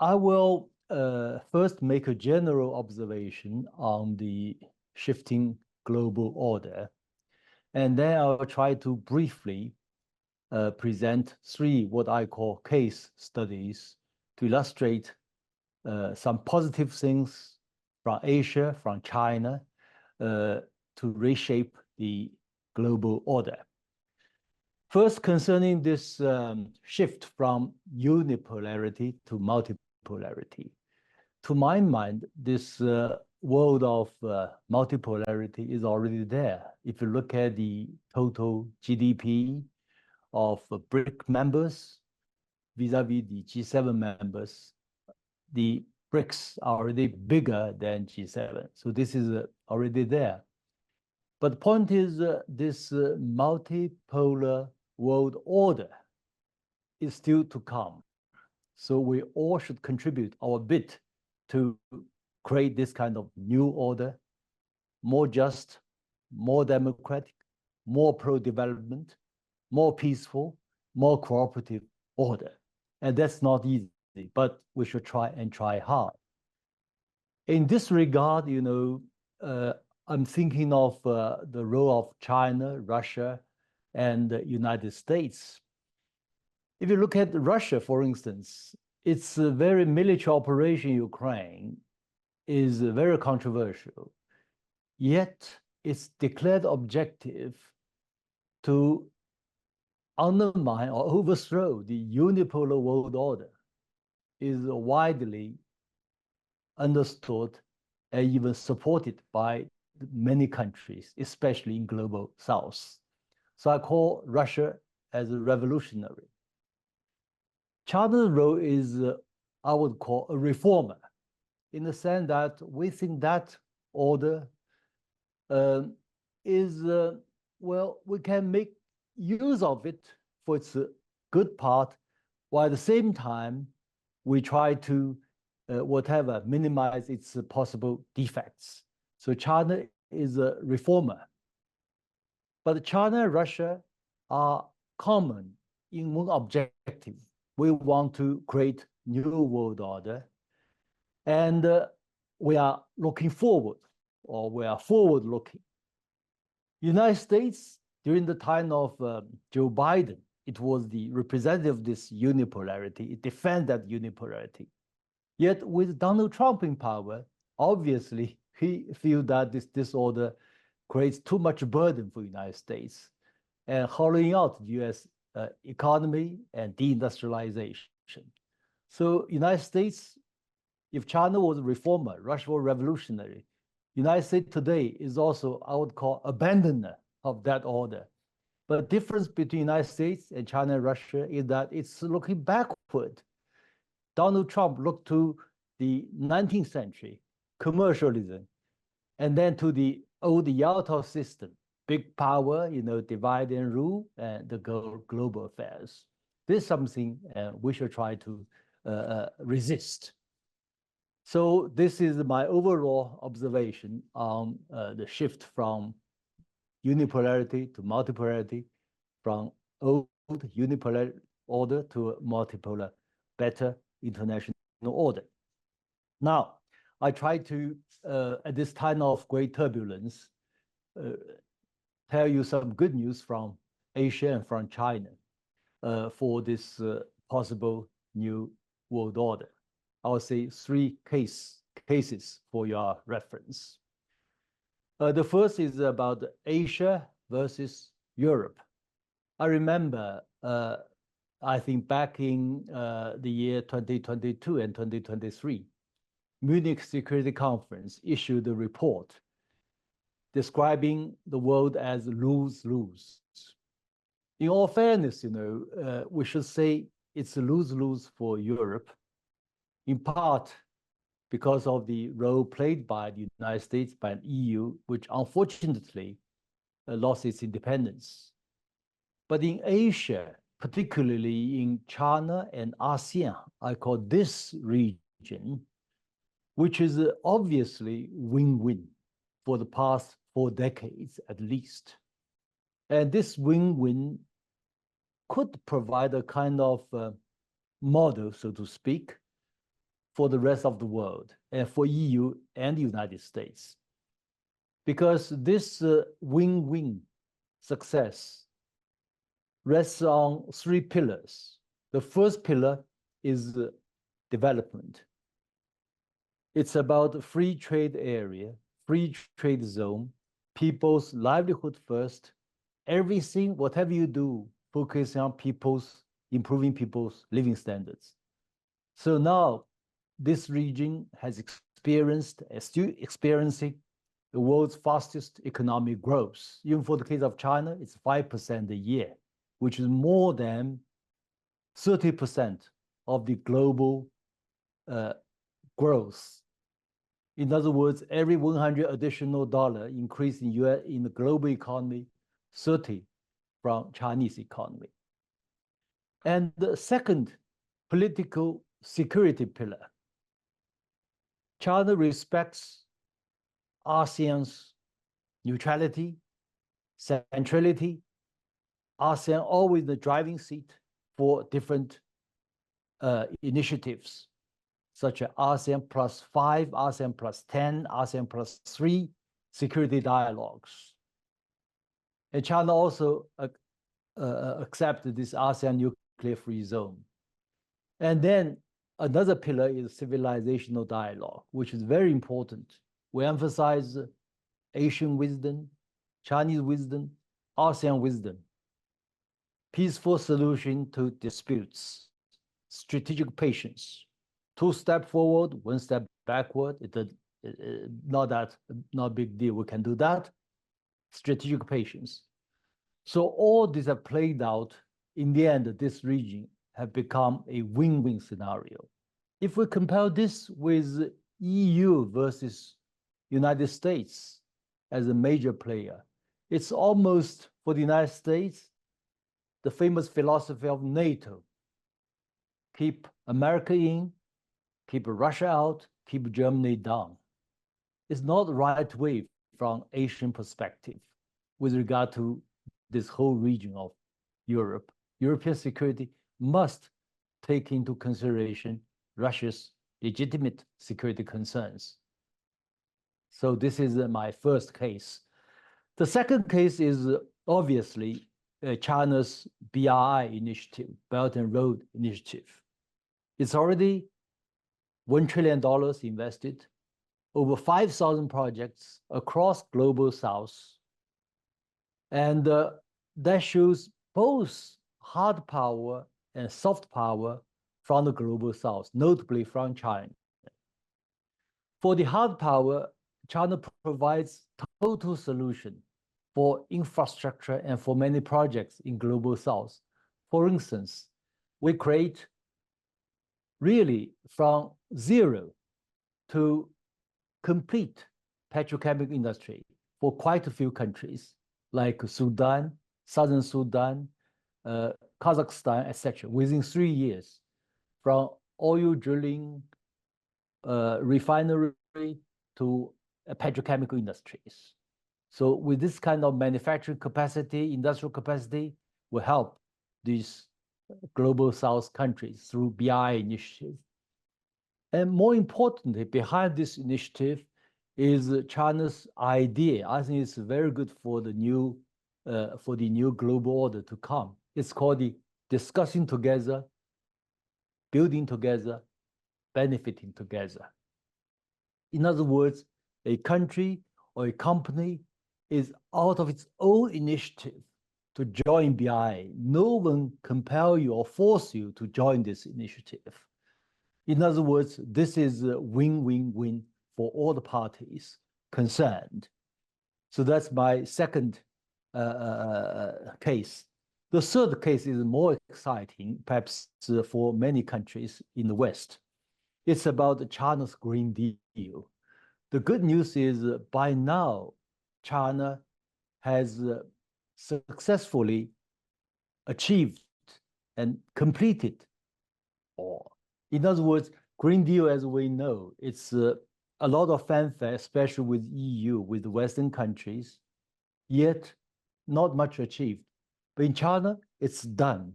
I will first make a general observation on the shifting global order, and then I'll try to briefly present three what I call case studies to illustrate some positive things from Asia, from China, to reshape the global order. First, concerning this shift from unipolarity to multipolarity. To my mind, this world of multipolarity is already there. If you look at the total GDP of BRIC members vis-a-vis the G7 members, the BRICS are already bigger than G7. So this is already there. But the point is this multipolar world order is still to come. So we all should contribute our bit to create this kind of new order, more just, more democratic, more pro-development, more peaceful, more cooperative order. And that's not easy, but we should try hard. In this regard, I'm thinking of the role of China, Russia, and the United States. If you look at Russia, for instance, its very military operation in Ukraine is very controversial. Yet its declared objective to undermine or overthrow the unipolar world order is widely understood and even supported by many countries, especially in global south. So I call Russia as a revolutionary. China's role is, I would call, a reformer, in the sense that we think that order is, well, we can make use of it for its good part, while at the same time, we try to, minimize its possible defects. So China is a reformer. But China and Russia are common in one objective. We want to create new world order. And we are looking forward, or we are forward-looking. United States, during the time of Joe Biden, it was the representative of this unipolarity. It defended that unipolarity. Yet with Donald Trump in power, obviously, he feels that this disorder creates too much burden for the United States and hollowing out the US economy and deindustrialization. So United States, if China was a reformer, Russia was revolutionary, United States today is also, I would call, abandoner of that order. But the difference between the United States and China and Russia is that it's looking backward. Donald Trump looked to the 19th century, commercialism, and then to the old Yalta system, big power, divide and rule, and the global affairs. This is something we should try to resist. So this is my overall observation on the shift from unipolarity to multipolarity, from old unipolar order to a multipolar, better international order. Now, I try to, at this time of great turbulence, tell you some good news from Asia and from China for this possible new world order. I'll say three cases for your reference. The first is about Asia versus Europe. I remember, I think back in the year 2022 and 2023, Munich Security Conference issued a report describing the world as lose-lose. In all fairness, we should say it's a lose-lose for Europe, in part because of the role played by the United States, by the EU, which unfortunately lost its independence. But in Asia, particularly in China and ASEAN, I call this region, which is obviously win-win for the past 4 decades at least. And this win-win could provide a kind of model, so to speak, for the rest of the world and for EU and the United States. Because this win-win success rests on three pillars. The first pillar is development. It's about the free trade area, free trade zone, people's livelihood first. Everything, whatever you do, focus on improving people's living standards. So now this region has experienced, is still experiencing the world's fastest economic growth. Even for the case of China, it's 5% a year, which is more than 30% of the global growth. In other words, every 100 additional dollar increase in the global economy, 30 from Chinese economy. And the second, political security pillar. China respects ASEAN's neutrality, centrality. ASEAN always the driving seat for different initiatives, such as ASEAN +5, ASEAN +10, ASEAN +3 security dialogues. And China also accepted this ASEAN nuclear-free zone. And then another pillar is civilizational dialogue, which is very important. We emphasize Asian wisdom, Chinese wisdom, ASEAN wisdom, peaceful solution to disputes, strategic patience, 2 steps forward, 1 step backward. Not big deal. We can do that. Strategic patience. So all these have played out. In the end, this region have become a win-win scenario. If we compare this with EU versus United States as a major player, it's almost, for the United States, the famous philosophy of NATO. Keep America in, keep Russia out, keep Germany down. It's not the right way from Asian perspective with regard to this whole region of Europe. European security must take into consideration Russia's legitimate security concerns. So this is my first case. The second case is obviously China's BRI initiative, Belt and Road Initiative. It's already $1 trillion invested, over 5,000 projects across Global South. And that shows both hard power and soft power from the Global South, notably from China. For the hard power, China provides total solution for infrastructure and for many projects in Global South. For instance, we create really from zero to complete petrochemical industry for quite a few countries like Sudan, Southern Sudan, Kazakhstan, etc. within 3 years, from oil drilling, refinery to petrochemical industries. So with this kind of manufacturing capacity, industrial capacity, will help these Global South countries through BRI initiative. And more importantly, behind this initiative is China's idea. I think it's very good for the new global order to come. It's called the discussing together, building together, benefiting together. In other words, a country or a company is out of its own initiative to join BRI. No one compel you or force you to join this initiative. In other words, this is a win-win-win for all the parties concerned. So that's my second case. The third case is more exciting, perhaps for many countries in the West. It's about China's Green Deal. The good news is by now, China has successfully achieved and completed, or in other words, Green Deal, as we know, it's a lot of fanfare, especially with EU, with Western countries, yet not much achieved. But in China, it's done.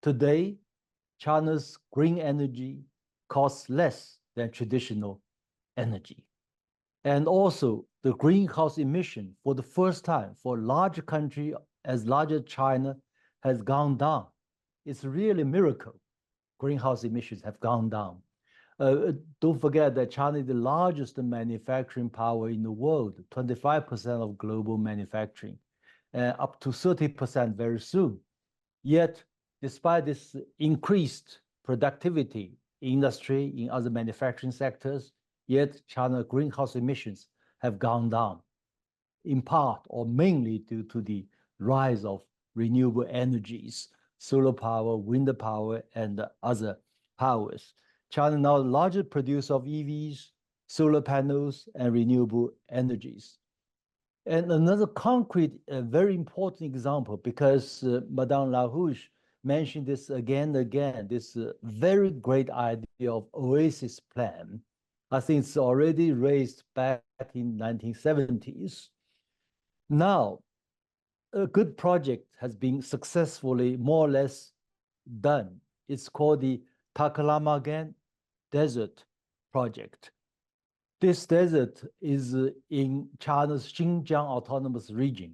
Today, China's green energy, costs less than traditional energy. And also the greenhouse emission for the first time for a large country as large as China has gone down. It's really a miracle. Greenhouse emissions have gone down. Don't forget that China is the largest manufacturing power in the world, 25% of global manufacturing, up to 30% very soon. Yet, despite this increased productivity in industry, in other manufacturing sectors, yet China's greenhouse emissions have gone down, in part or mainly due to the rise of renewable energies, solar power, wind power, and other powers. China now the largest producer of EVs, solar panels, and renewable energies. And another concrete, very important example, because Madame Larouche mentioned this again and again, this very great idea of Oasis Plan. I think it's already raised back in 1970s. Now, a good project has been successfully more or less done. It's called the Taklamakan Desert Project. This desert is in China's Xinjiang Autonomous Region.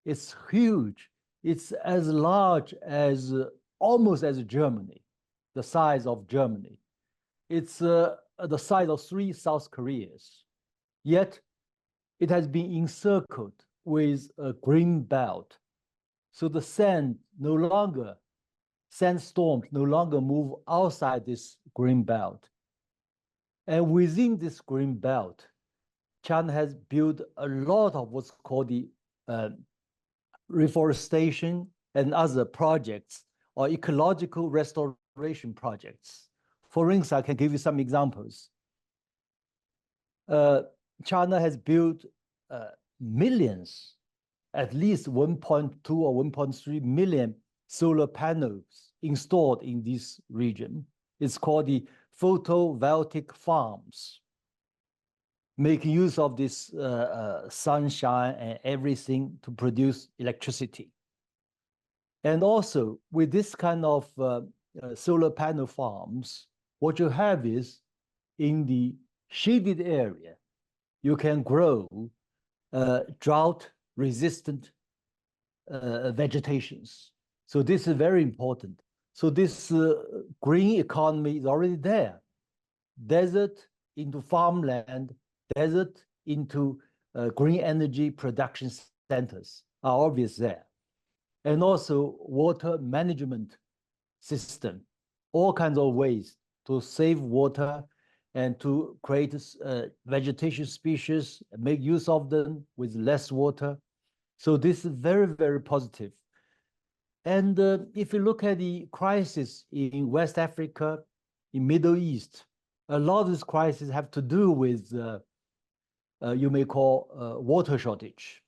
It's huge. It's as large as, almost as Germany, the size of Germany. It's the size of 3 South Koreas. Yet, it has been encircled with a green belt. So the sandstorms no longer move outside this green belt. And within this green belt, China has built a lot of what's called the reforestation and other projects or ecological restoration projects. For instance, I can give you some examples. China has built millions, at least 1.2 or 1.3 million solar panels installed in this region. It's called the photovoltaic farms, making use of this sunshine and everything to produce electricity. And also, with this kind of solar panel farms, what you have is, in the shaded area, you can grow drought-resistant vegetations. So this is very important. So this green economy is already there. Desert into farmland, desert into green energy production centers are obvious there. And also water management system, all kinds of ways to save water and to create vegetation species, make use of them with less water. So this is very, very positive. And if you look at the crisis in West Africa, in Middle East, a lot of these crises have to do with, you may call water shortage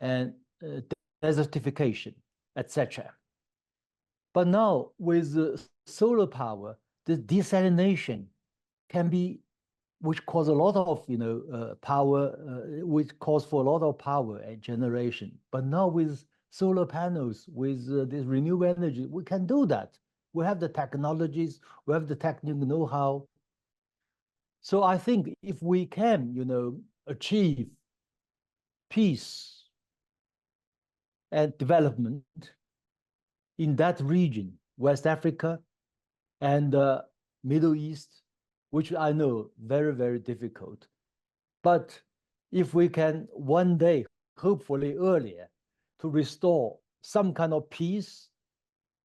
and desertification, etc. But now with solar power, the desalination can be, which cause a lot of power, which calls for a lot of power and generation. But now with solar panels, with this renewable energy, we can do that. We have the technologies, we have the technical know-how. So I think if we can, achieve peace and development in that region, West Africa and Middle East, which I know very, very difficult. But if we can one day, hopefully earlier, to restore some kind of peace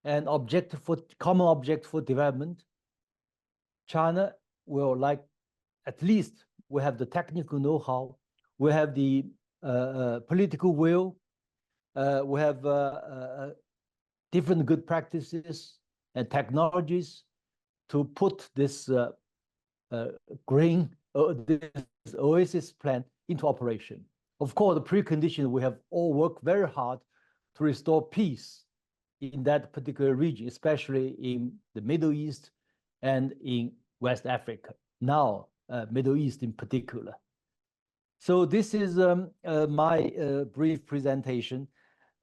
and common object for development, China will at least we have the technical know-how, we have the political will, we have different good practices and technologies to put this this Oasis plan into operation. Of course, the precondition, we have all worked very hard to restore peace in that particular region, especially in the Middle East and in West Africa, now Middle East in particular. So this is my brief presentation.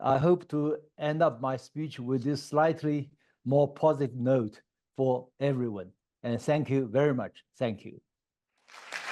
I hope to end up my speech with this slightly more positive note for everyone. And thank you very much. Thank you.